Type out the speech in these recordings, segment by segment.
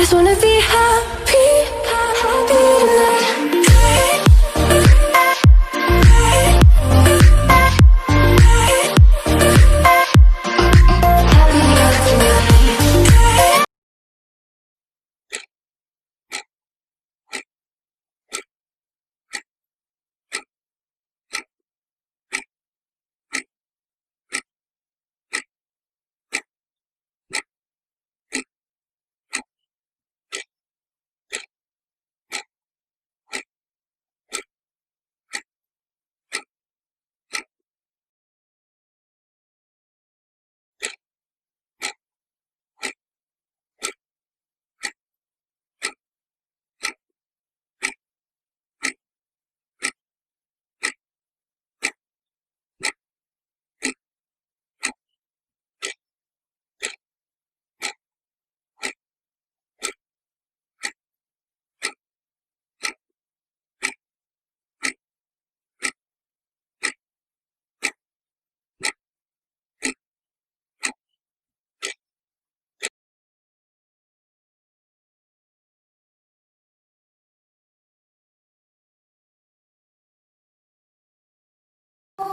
just wanna be happy, happy tonight.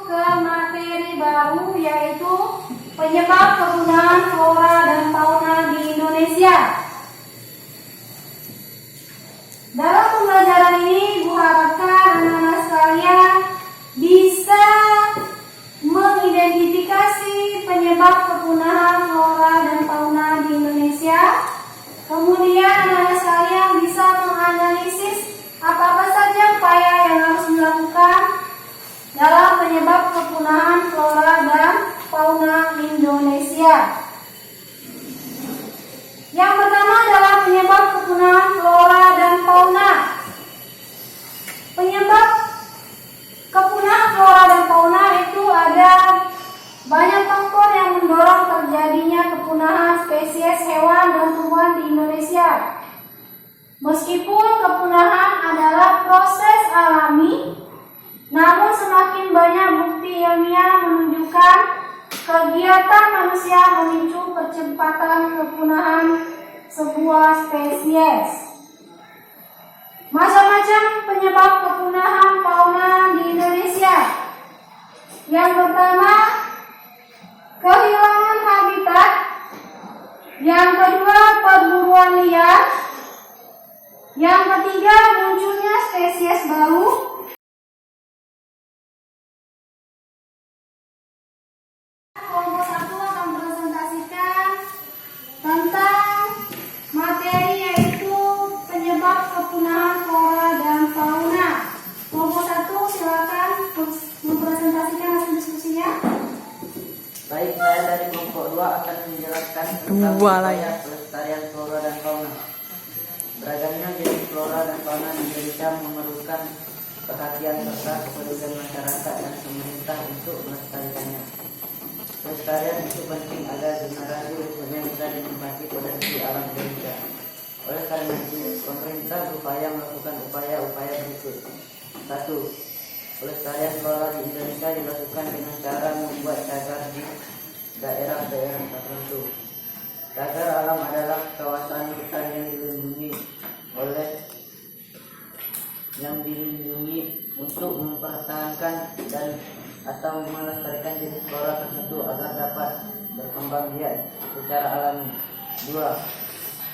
Ke materi baru, yaitu penyebab kepunahan flora dan fauna di Indonesia. Dalam pembelajaran ini, Bu harapkan anak-anak sekalian bisa mengidentifikasi penyebab kepunahan flora dan fauna di Indonesia. Kemudian anak-anak sekalian bisa menganalisis apa-apa saja upaya yang harus dilakukan dalam penyebab kepunahan flora dan fauna Indonesia. Yang pertama adalah penyebab kepunahan flora dan fauna. Penyebab kepunahan flora dan fauna itu ada banyak faktor yang mendorong terjadinya kepunahan spesies hewan dan tumbuhan di Indonesia. Meskipun kepunahan adalah proses alami, namun semakin banyak bukti ilmiah menunjukkan kegiatan manusia memicu percepatan kepunahan sebuah spesies. Macam-macam penyebab kepunahan fauna di Indonesia. Yang pertama, kehilangan habitat. Yang kedua, perburuan liar. Yang ketiga, munculnya spesies baru. Kelompok 1 akan presentasikan tentang materi yaitu penyebab kepunahan flora dan fauna. Kelompok 1 silakan mempresentasikan hasil diskusinya. Baik, saya dari kelompok 2 akan menjelaskan tentang upaya pelestarian flora dan fauna. Beragamnya jenis flora dan fauna di Indonesia memerlukan perhatian serta kepedulian masyarakat dan pemerintah untuk melestarikannya. Pelestarian itu penting agar generasi berikutnya bisa menikmati potensi alam Indonesia. Oleh karena itu, pemerintah berupaya melakukan upaya-upaya berikut. 1. Pelestarian flora di Indonesia dilakukan dengan cara membuat cagar di daerah-daerah tertentu. Cagar alam adalah kawasan hutan yang dilindungi untuk mempertahankan dan atau melestarikan jenis flora tertentu agar dapat berkembang biak secara alami. 2.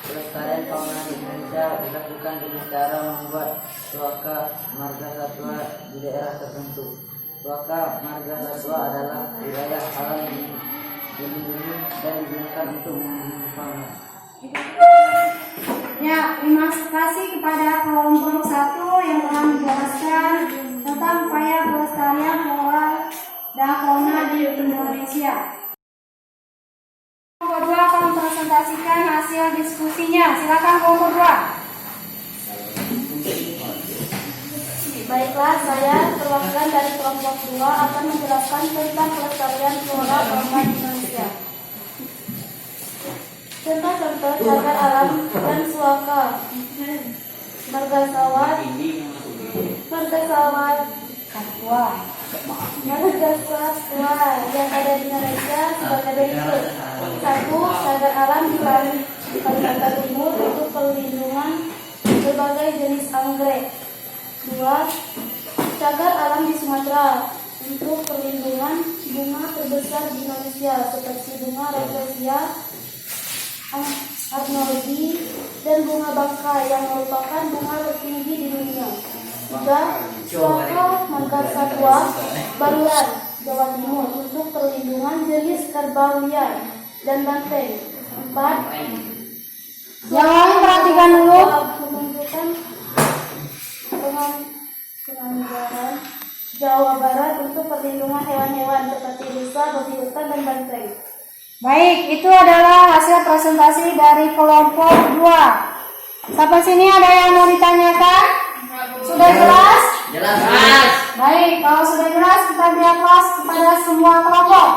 Pelestarian fauna di Indonesia dilakukan dengan cara membuat suaka marga satwa di daerah tertentu. Suaka marga satwa adalah wilayah alam yang dilindungi dan digunakan untuk melindungi fauna. Ya, terima kasih kepada kelompok 1 yang telah menjelaskan tentang upaya pelestarian flora dan fauna di Indonesia. Kelompok 2 akan mempresentasikan hasil diskusinya. Silakan kelompok 2. Baiklah, saya perwakilan dari kelompok 2 akan menjelaskan tentang pelestarian flora dan fauna di Indonesia. Contoh-contoh cagar alam dan suaka marga satwa yang ada di Indonesia sebagai berikut. 1. Cagar alam di Kalimantan Timur untuk perlindungan berbagai jenis anggrek. 2. Cagar alam di Sumatera untuk perlindungan bunga terbesar di Indonesia seperti bunga rafflesia, arnoldi, dan bunga bangkai yang merupakan bunga tertinggi di dunia. 3. Suaka marga satwa Baluran, Jawa Timur untuk perlindungan jenis kerbau liar dan banteng. 4. Yang lain perhatikan dulu. Menunjukkan penganggaran Jawa Barat untuk perlindungan hewan-hewan seperti rusa, babi hutan, dan banteng. Baik, itu adalah hasil presentasi dari kelompok 2. Sampai sini ada yang mau ditanyakan? Sudah jelas? Jelas. Baik, kalau sudah jelas kita beri aplaus kepada semua kelompok.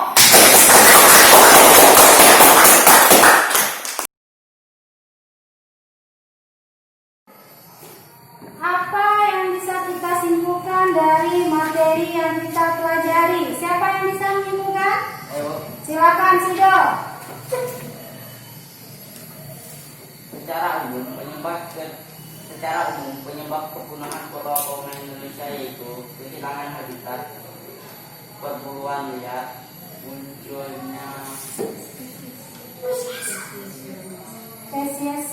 Apa yang bisa kita simpulkan dari materi yang kita pelajari? Siapa yang bisa menyimpulkan? Silakan Sido. Secara umum penyebab kepunahan fauna Indonesia yaitu kehilangan habitat, perburuan liar, munculnya spesies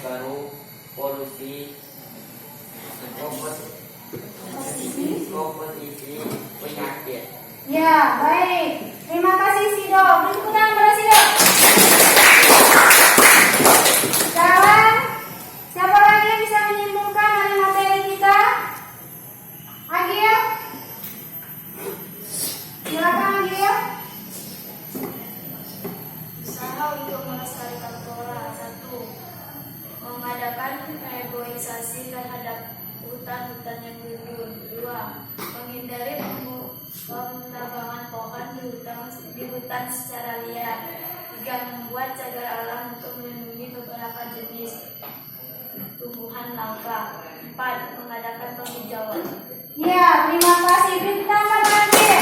baru, polusi, kompetisi, penyakit. Ya, baik. Terima kasih Sido. Beri tepuk tangan kepada Sido. Sekarang, siapa lagi yang bisa menyimpulkan dari materi kita? Agil? Silakan Agil. Usaha untuk melestarikan flora. 1. Mengadakan reboisasi terhadap hutan-hutan yang gundul. 2. Menghindari penebangan pohon di hutan secara liar. 3. Membuat cagar alam untuk melindungi beberapa jenis tumbuhan langka. 4. Mengadakan penghijauan. Ya, terima kasih. Beri tepuk tangan kepada Agil.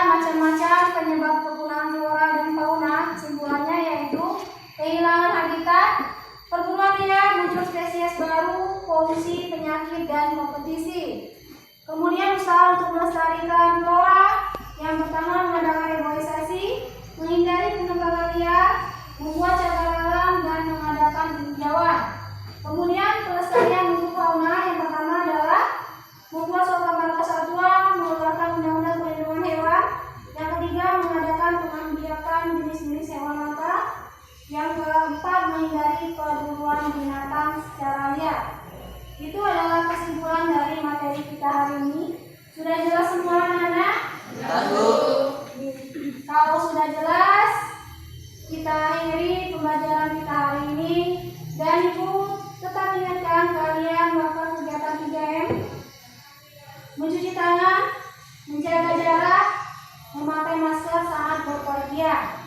Macam-macam penyebab kepunahan flora dan fauna. Kesimpulannya yaitu kehilangan habitat, perburuan liar, muncul spesies baru, polusi, penyakit, dan kompetisi. Kemudian usaha untuk melestarikan flora. Yang pertama mengadakan reboisasi, menghindari penebangan liar, membuat cagar alam, dan mengadakan penghijauan. Kemudian pelestarian untuk fauna yang pertama adalah membuat suaka marga satwa, mengeluarkan undang-undang perlindungan hewan. Yang ketiga mengadakan pengembbiakan jenis-jenis hewan langka. Yang keempat menghindari perburuan binatang secara liar. Itu adalah kesimpulan dari materi kita hari ini. Sudah jelas semua anak-anak? Kalau sudah jelas, kita akhiri pembelajaran kita hari ini. Dan Ibu tetap ingatkan kalian melakukan kegiatan 3M. Mencuci tangan, menjaga jarak, memakai masker saat berpergian.